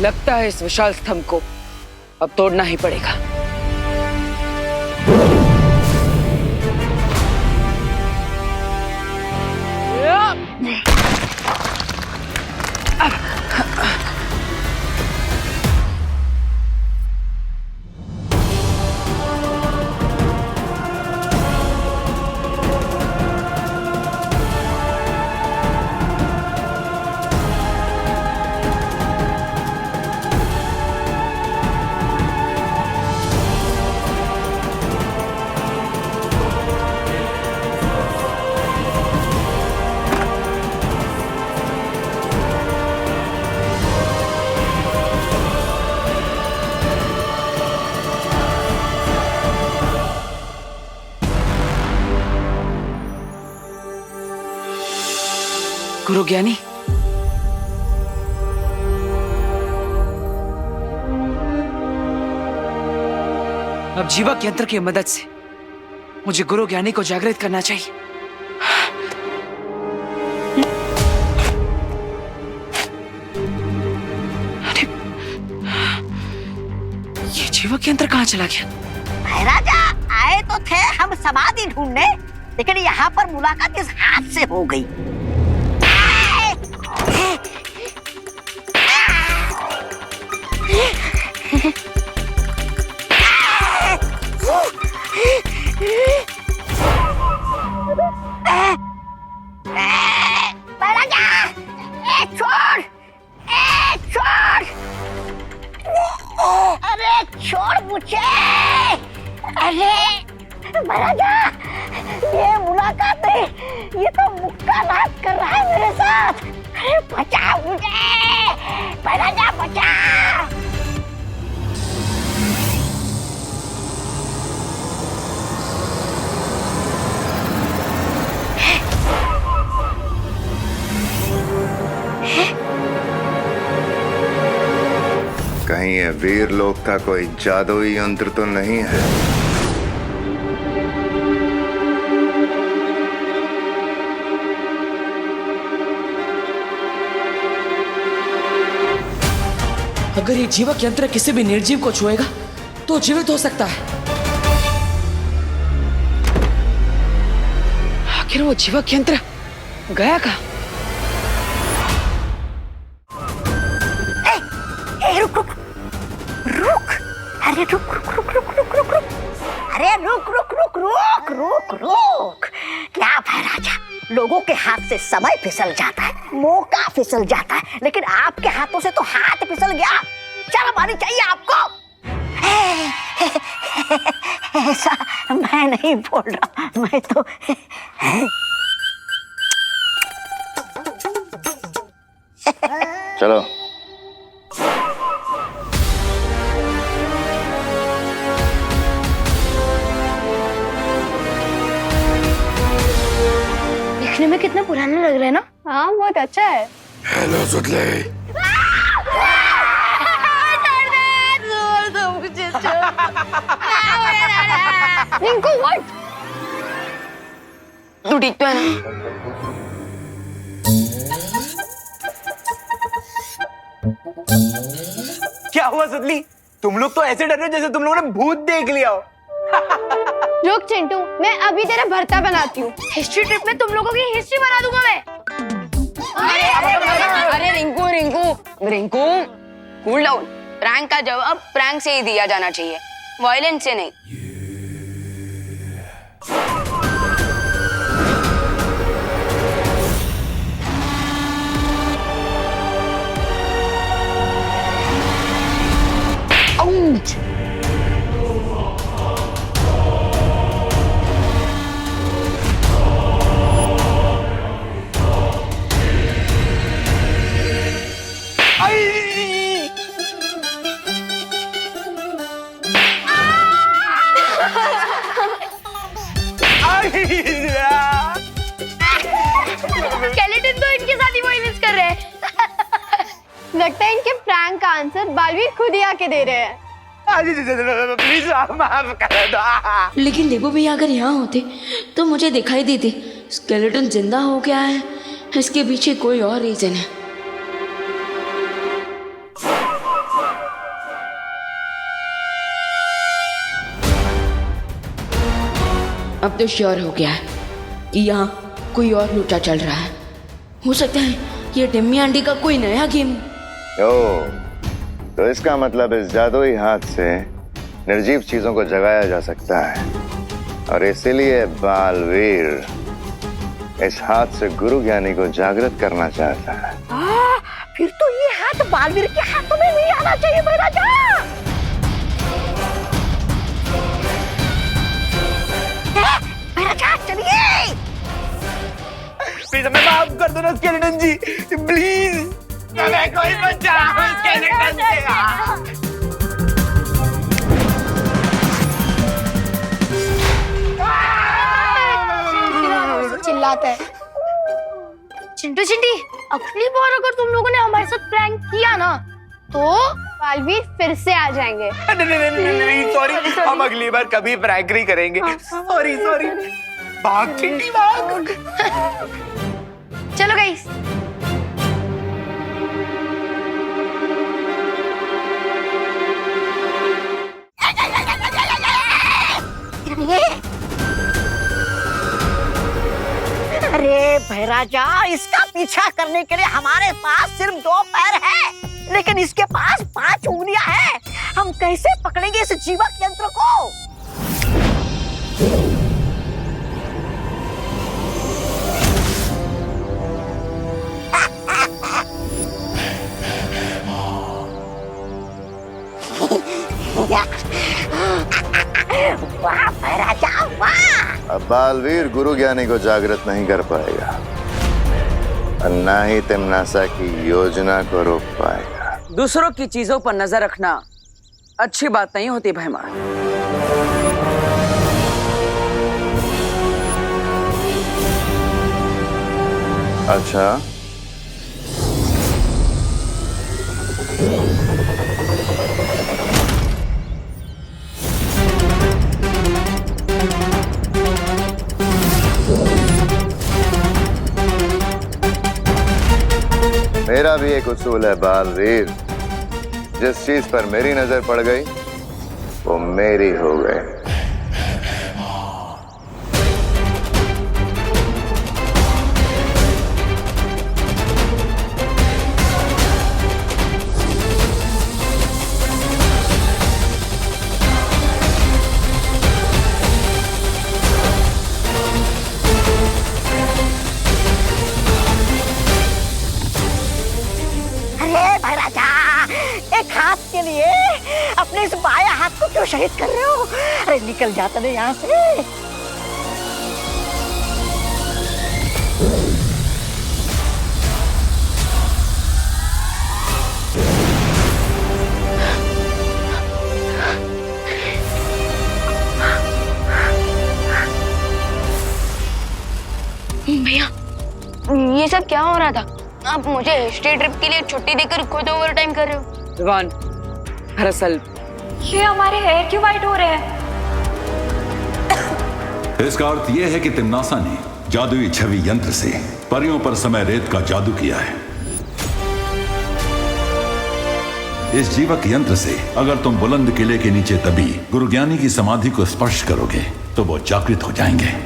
लगता है इस विशाल स्तंभ को अब तोड़ना ही पड़ेगा। गुरु ज्ञानी, अब जीवक यंत्र की मदद से मुझे गुरु ज्ञानी को जागृत करना चाहिए। अरे ये जीवक यंत्र कहाँ चला गया? राजा आए तो थे हम समाधि ढूंढने, लेकिन यहाँ पर मुलाकात इस हाथ से हो गई। छोड़, छोड़, अरे छोड़ मुझे। अरे महाराजा, ये मुलाकात है, ये तो मुक्का नाच कर रहा है मेरे साथ। अरे बचा मुझे, महाराजा बचा। कहीं ये वीर लोक का कोई जादुई यंत्र तो नहीं है? अगर ये जीवक यंत्र किसी भी निर्जीव को छुएगा तो जीवित हो सकता है। आखिर वो जीवक यंत्र गया कहाँ? रुक रुक रुक, अरे रुक रुक रुक रुक रुक रुक रुक, अरे रुक रुक रुक रुक रुक रुक। क्या है राजा, लोगों के हाथ से समय फिसल जाता है, मौका फिसल जाता है, लेकिन आपके हाथों से तो हाथ फिसल गया। शर्म आनी चाहिए आपको। ऐसा मैं नहीं बोल रहा, मैं तो चलो। में कितना पुराना लग रहा है ना? हाँ बहुत अच्छा है। हेलो सुतले। रिंकू व्हाट? तू ठीक तो है ना? क्या हुआ सुतली? तुम लोग तो ऐसे डर रहे हो जैसे तुम लोगों ने भूत देख लिया हो। रुक चिंटू, मैं अभी तेरा भरता बनाती हूँ। हिस्ट्री ट्रिप में तुम लोगों की हिस्ट्री बना दूंगा मैं। अरे Rinku Rinku Rinku cool down. Prank का जवाब प्रैंक से ही दिया जाना चाहिए, वायलेंस से नहीं। आउच! स्केलेटन तो इनके साथ ही वायलेंस कर रहे हैं। लगता है इनके प्रैंक का आंसर बालवीर खुद ही आके दे रहे हैं। प्लीज माफ कर दो। लेकिन देबू भैया अगर यहाँ होते तो मुझे दिखाई देती स्केलेटन जिंदा हो गया है, इसके पीछे कोई और रीजन है। अब तो श्योर हो गया है कि यहाँ कोई और लूटा चल रहा है। हो सकता है ये टिम्मी आंटी का कोई नया गेम। तो इसका मतलब इस जादुई हाथ से निर्जीव चीजों को जगाया जा सकता है, और इसीलिए बालवीर इस हाथ से गुरु ज्ञानी को जागृत करना चाहता है। फिर तो ये हाथ बालवीर के हाथों में नहीं आना चाहिए महाराजा। महाराजा चलिए। प्लीज हमें माफ कर दो ना स्केलेटन जी, प्लीज हमें कोई बचाओ स्केलेटन से। चिल्लाता है। चिंटू चिंटी, अगली बार अगर तुम लोगों ने हमारे साथ प्रैंक किया ना तो बालवीर फिर से आ जाएंगे। नहीं सॉरी, हम अगली बार कभी प्रैंक नहीं करेंगे। Sorry sorry. भाग चिंटी भाग। चलो गाइस। अरे भैराजा, इसका पीछा करने के लिए हमारे पास सिर्फ 2 पैर है, लेकिन इसके पास 5 उंगलियां हैं। हम कैसे पकड़ेंगे इस जीवक यंत्र को? वाह भैराजा वाह! अब बालवीर गुरु ज्ञानी को जागृत नहीं कर पाएगा, और ना ही तिम्नासा की योजना को रोक पाएगा। दूसरों की चीजों पर नजर रखना अच्छी बात नहीं होती भैमान। अच्छा, मेरा भी एक उसूल है बालवीर, जिस चीज पर मेरी नजर पड़ गई वो मेरी हो गई। एक हाथ के लिए अपने इस बाया हाथ को क्यों शहीद कर रहे हो? अरे निकल जाता नहीं यहाँ से। भैया सब क्या हो रहा था? आप मुझे हिस्ट्री ट्रिप के लिए छुट्टी देकर खुद ओवर टाइम कर रहे हो। विवान, दरअसल ये हमारे हेयर क्यों वाइट हो रहे हैं? इसका अर्थ यह है कि तिम्नासा ने जादुई छवि यंत्र से परियों पर समय रेत का जादू किया है। इस जीवक यंत्र से अगर तुम बुलंद किले के नीचे दबी गुरु ज्ञानी की समाधि को स्पर्श करोगे तो वो जागृत हो जाएंगे।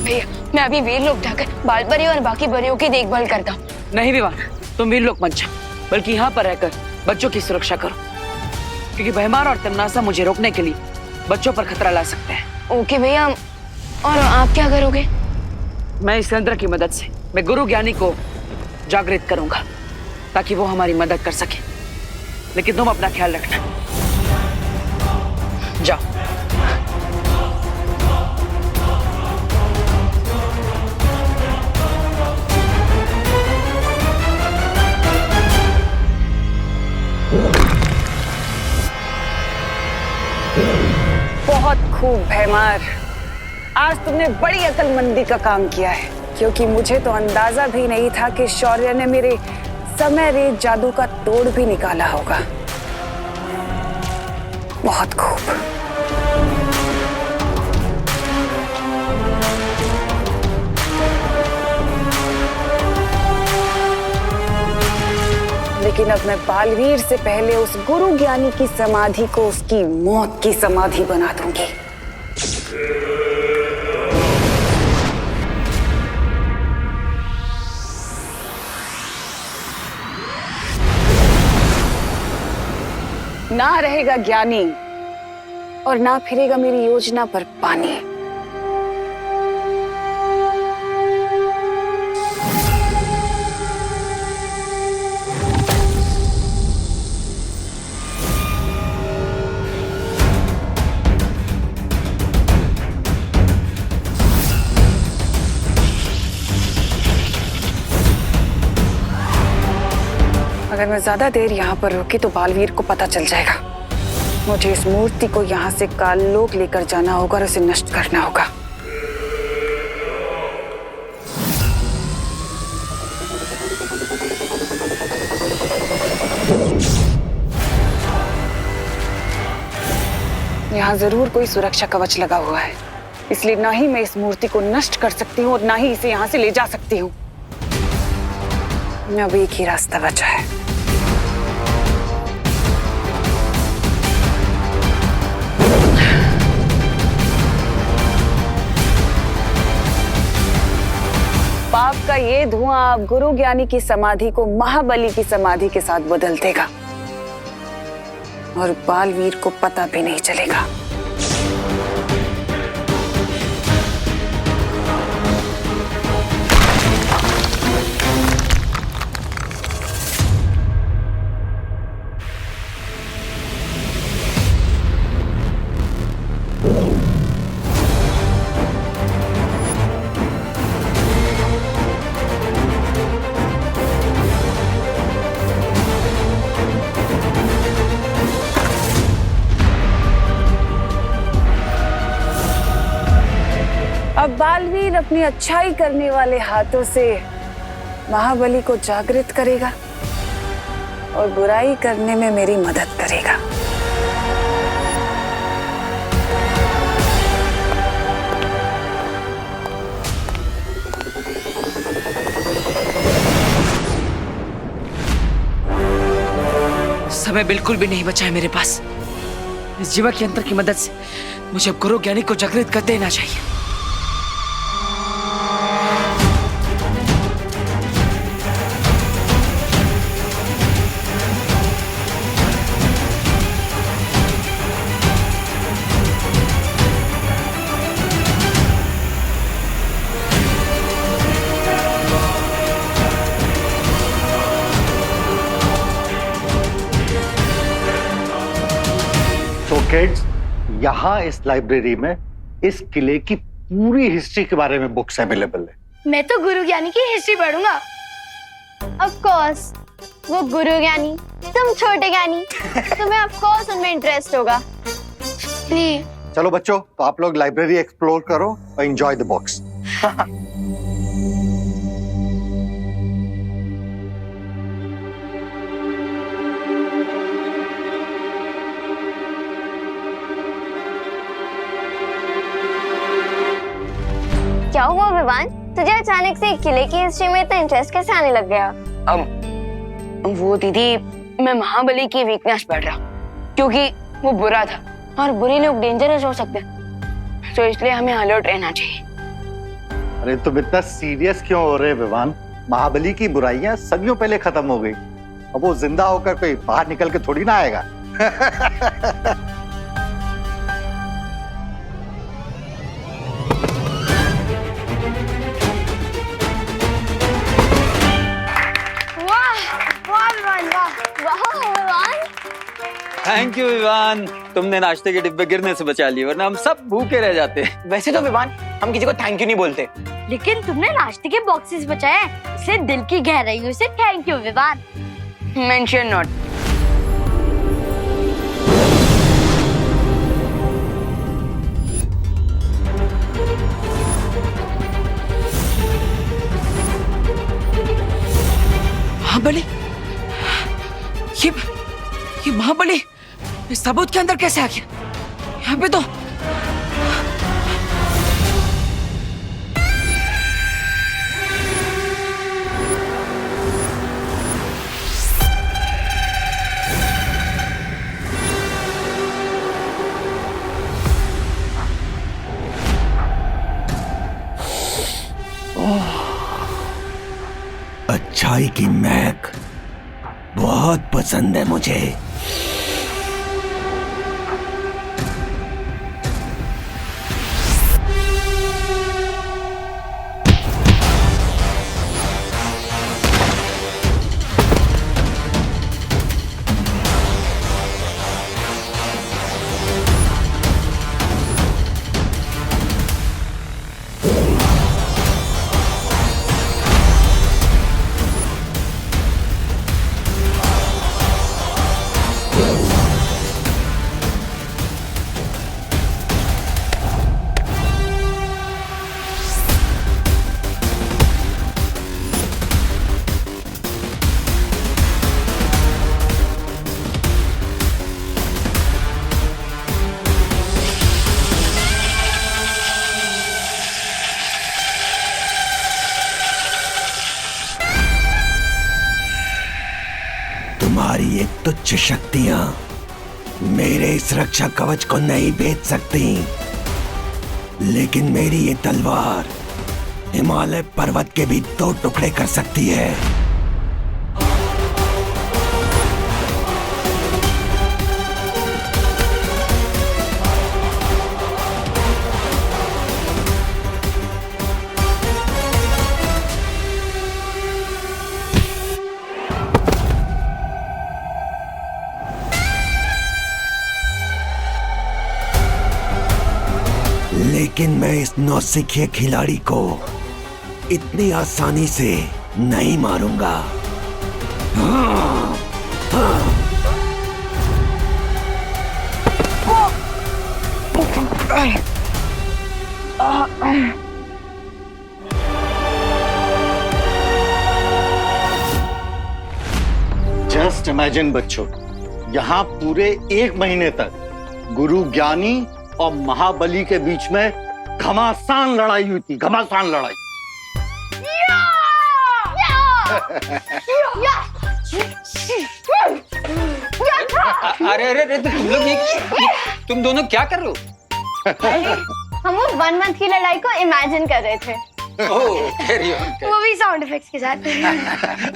भैया, मैं अभी वीर लोक जाकर बाल परी और बाकी परियों की देखभाल करता हूँ। नहीं विवान, तुम वीर लोक मत जाओ, बल्कि यहाँ पर रहकर बच्चों की सुरक्षा करो, क्योंकि भयमार और तिम्नासा मुझे रोकने के लिए बच्चों पर खतरा ला सकते हैं। ओके भैया, और आप क्या करोगे? मैं इस यंत्र की मदद से मैं गुरु ज्ञानी को जागृत करूंगा ताकि वो हमारी मदद कर सके, लेकिन तुम अपना ख्याल रखना। जाओ। बहुत खूब भैमार, आज तुमने बड़ी अक्लमंदी का काम किया है, क्योंकि मुझे तो अंदाजा भी नहीं था कि शौर्य ने मेरे समय रेत जादू का तोड़ भी निकाला होगा। बहुत खूब। लेकिन अब मैं बालवीर से पहले उस गुरु ज्ञानी की समाधि को उसकी मौत की समाधि बना दूंगी। ना रहेगा ज्ञानी और ना फिरेगा मेरी योजना पर पानी। अगर मैं ज्यादा देर यहाँ पर रुकी तो बालवीर को पता चल जाएगा। मुझे इस मूर्ति को यहाँ से काललोक लेकर जाना होगा और उसे नष्ट करना होगा। यहाँ जरूर कोई सुरक्षा कवच लगा हुआ है, इसलिए ना ही मैं इस मूर्ति को नष्ट कर सकती हूँ और ना ही इसे यहाँ से ले जा सकती हूँ। अब एक ही रास्ता बचा है। पाप का ये धुआं अब गुरु ज्ञानी की समाधि को महाबली की समाधि के साथ बदल देगा और बालवीर को पता भी नहीं चलेगा। अब बालवीर अपनी अच्छाई करने वाले हाथों से महाबली को जागृत करेगा और बुराई करने में मेरी मदद करेगा। समय बिल्कुल भी नहीं बचा है मेरे पास। इस जीवक यंत्र की मदद से मुझे अब गुरु ज्ञानी को जागृत कर देना चाहिए। किड्स, यहाँ इस लाइब्रेरी में इस किले की पूरी हिस्ट्री के बारे में बुक्स अवेलेबल है। मैं तो गुरु ज्ञानी की हिस्ट्री पढ़ूंगा। ऑफ कोर्स, वो गुरु ज्ञानी, तुम छोटे ज्ञानी, तुम्हें ऑफ कोर्स उनमें इंटरेस्ट होगा। प्लीज चलो बच्चों, तो आप लोग लाइब्रेरी एक्सप्लोर करो और एंजॉय द बुक्स। क्या हुआ विवान? तुझे अचानक से किले की हिस्ट्री में इतना इंटरेस्ट कैसे आने लग गया? वो दीदी, मैं महाबली की वीकनेस पढ़ रहा हूँ, क्योंकि वो बुरा था और बुरे लोग डेंजरस हो सकते हैं, तो इसलिए हमें अलर्ट रहना चाहिए। अरे तुम इतना सीरियस क्यों हो रहे विवान? महाबली की बुराइयां सदियों पहले खत्म हो गई। अब वो जिंदा होकर कोई बाहर निकल के थोड़ी ना आएगा। थैंक यू विवान, तुमने नाश्ते के डिब्बे गिरने से बचा लिए, वरना हम सब भूखे रह जाते। वैसे तो विवान हम किसी को थैंक यू नहीं बोलते, लेकिन तुमने नाश्ते के बॉक्सेस बचाए, इसलिए दिल की गहराइयों से thank you Vivaan. Mention not. Mahabali, ये महाबली इस ताबूत के अंदर कैसे आ गया? यहाँ पे तो अच्छाई की महक बहुत पसंद है मुझे। तुम्हारी ये तुच्छ शक्तियां मेरे इस रक्षा कवच को नहीं भेद सकती, लेकिन मेरी ये तलवार हिमालय पर्वत के भी 2 टुकड़े कर सकती है। लेकिन मैं इस नौसिखिए खिलाड़ी को इतनी आसानी से नहीं मारूंगा। जस्ट इमेजिन बच्चों, यहाँ पूरे 1 महीने तक गुरु ज्ञानी और महाबली के बीच में घमासान लड़ाई हुई थी, घमासान लड़ाई। अरे अरे अरे, तुम लोग तुम दोनों क्या कर रहे हो? हम वो 1 मंथ की लड़ाई को इमेजिन कर रहे थे। वो भी साउंड इफेक्ट्स के साथ।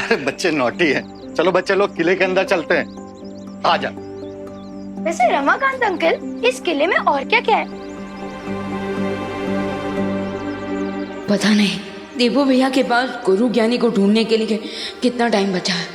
अरे बच्चे नॉटी हैं। चलो बच्चे लोग किले के अंदर चलते हैं। आ जा। वैसे रमाकांत अंकल, इस किले में और क्या क्या है? पता नहीं देवो भैया के पास गुरु ज्ञानी को ढूंढने के लिए कितना टाइम बचा है।